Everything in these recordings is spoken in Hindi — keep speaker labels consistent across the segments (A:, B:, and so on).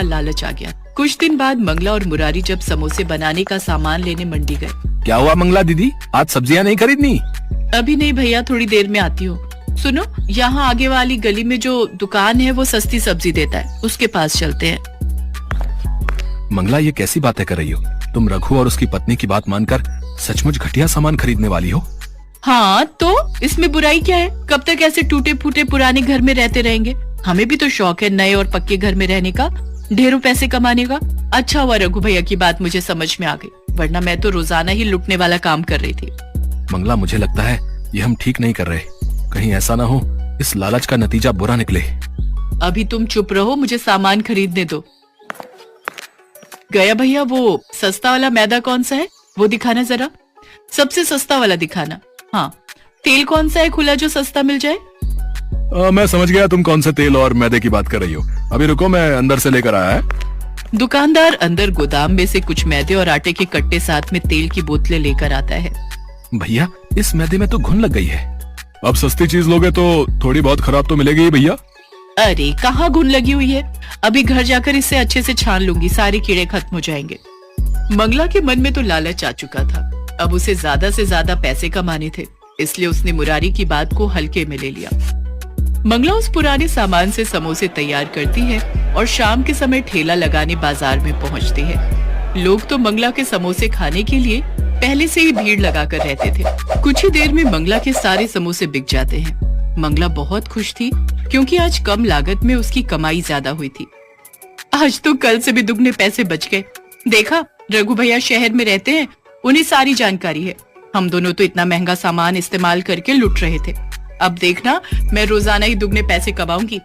A: लालच आ गया। कुछ दिन बाद मंगला और मुरारी जब समोसे बनाने का सामान लेने मंडी गए।
B: क्या हुआ मंगला दीदी, आज सब्जियां नहीं खरीदनी?
A: अभी नहीं भैया, थोड़ी देर में आती हूँ। सुनो, यहाँ आगे वाली गली में जो दुकान है वो सस्ती सब्जी देता है, उसके पास चलते हैं।
B: मंगला ये कैसी बातें कर रही हो? तुम रघु और उसकी पत्नी की बात मानकर सचमुच घटिया सामान खरीदने वाली हो?
A: हाँ तो इसमें बुराई क्या है? कब तक ऐसे टूटे फूटे पुराने घर में रहते रहेंगे? हमें भी तो शौक है नए और पक्के घर में रहने का, ढेरों पैसे कमाने का। अच्छा हुआ रघु भैया की बात मुझे समझ में आ गई, वरना मैं तो रोजाना ही लुटने वाला काम कर रही थी।
B: मंगला मुझे लगता है ये हम ठीक नहीं कर रहे, कहीं ऐसा ना हो इस लालच का नतीजा बुरा निकले।
A: अभी तुम चुप रहो, मुझे सामान खरीदने दो। गया भैया, वो सस्ता वाला मैदा कौन सा है वो दिखाना जरा, सबसे सस्ता वाला दिखाना। हाँ, तेल कौन सा है खुला जो सस्ता मिल जाए?
B: मैं समझ गया तुम कौन से तेल और मैदे की बात कर रही हो। अभी रुको, मैं अंदर से लेकर आया है।
A: दुकानदार अंदर गोदाम में से कुछ मैदे और आटे के कट्टे साथ में तेल की बोतलें लेकर आता है।
B: भैया इस मैदे में तो घुन लग गई है। अब सस्ती चीज लोगे तो थोड़ी बहुत खराब तो मिलेगी ही भैया।
A: अरे कहाँ घुन लगी हुई है, अभी घर जाकर इसे अच्छे से छान लूंगी, सारे कीड़े खत्म हो जाएंगे। मंगला के मन में तो लालच आ चुका था, अब उसे ज्यादा से ज्यादा पैसे कमाने थे, इसलिए उसने मुरारी की बात को हल्के में ले लिया। मंगला उस पुराने सामान से समोसे तैयार करती है और शाम के समय ठेला लगाने बाजार में पहुंचती है। लोग तो मंगला के समोसे खाने के लिए पहले से ही भीड़ लगाकर रहते थे। कुछ ही देर में मंगला के सारे समोसे बिक जाते हैं। मंगला बहुत खुश थी क्योंकि आज कम लागत में उसकी कमाई ज्यादा हुई थी। आज तो कल से भी दुगने पैसे बच गए। देखा, रघु भैया शहर में रहते हैं, उन्हें सारी जानकारी है। हम दोनों तो इतना महंगा सामान इस्तेमाल करके लुट रहे थे। अब देखना, मैं रोजाना ही दुगने पैसे कमाऊंगी,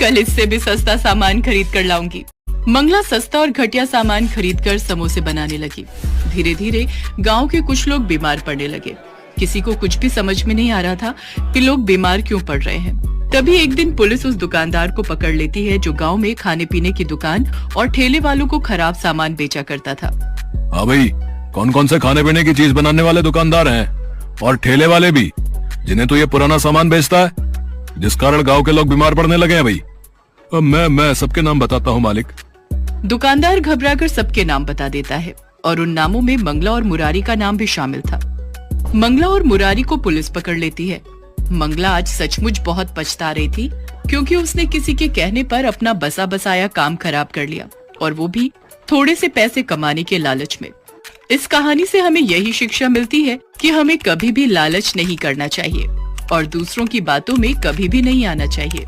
A: कल इससे भी सस्ता सामान खरीद कर लाऊंगी। मंगला सस्ता और घटिया सामान खरीदकर समोसे बनाने लगी। धीरे धीरे गांव के कुछ लोग बीमार पड़ने लगे। किसी को कुछ भी समझ में नहीं आ रहा था कि लोग बीमार क्यों पड़ रहे हैं। तभी एक दिन पुलिस उस दुकानदार को पकड़ लेती है जो गांव में खाने पीने की दुकान और ठेले वालों को खराब सामान बेचा करता था।
B: हाँ भाई, कौन कौन से खाने पीने की चीज बनाने वाले दुकानदार हैं और ठेले वाले भी, जिन्हें तो ये पुराना सामान बेचता है, जिस कारण गांव के लोग बीमार पड़ने लगे हैं भाई? अब मैं सबके नाम बताता हूँ मालिक।
A: दुकानदार घबराकर सबके नाम बता देता है और उन नामों में मंगला और मुरारी का नाम भी शामिल था। मंगला और मुरारी को पुलिस पकड़ लेती है। मंगला आज सचमुच बहुत पछता रही थी क्योंकि उसने किसी के कहने पर अपना बसा बसाया काम खराब कर लिया, और वो भी थोड़े से पैसे कमाने के लालच में। इस कहानी से हमें यही शिक्षा मिलती है कि हमें कभी भी लालच नहीं करना चाहिए और दूसरों की बातों में कभी भी नहीं आना चाहिए।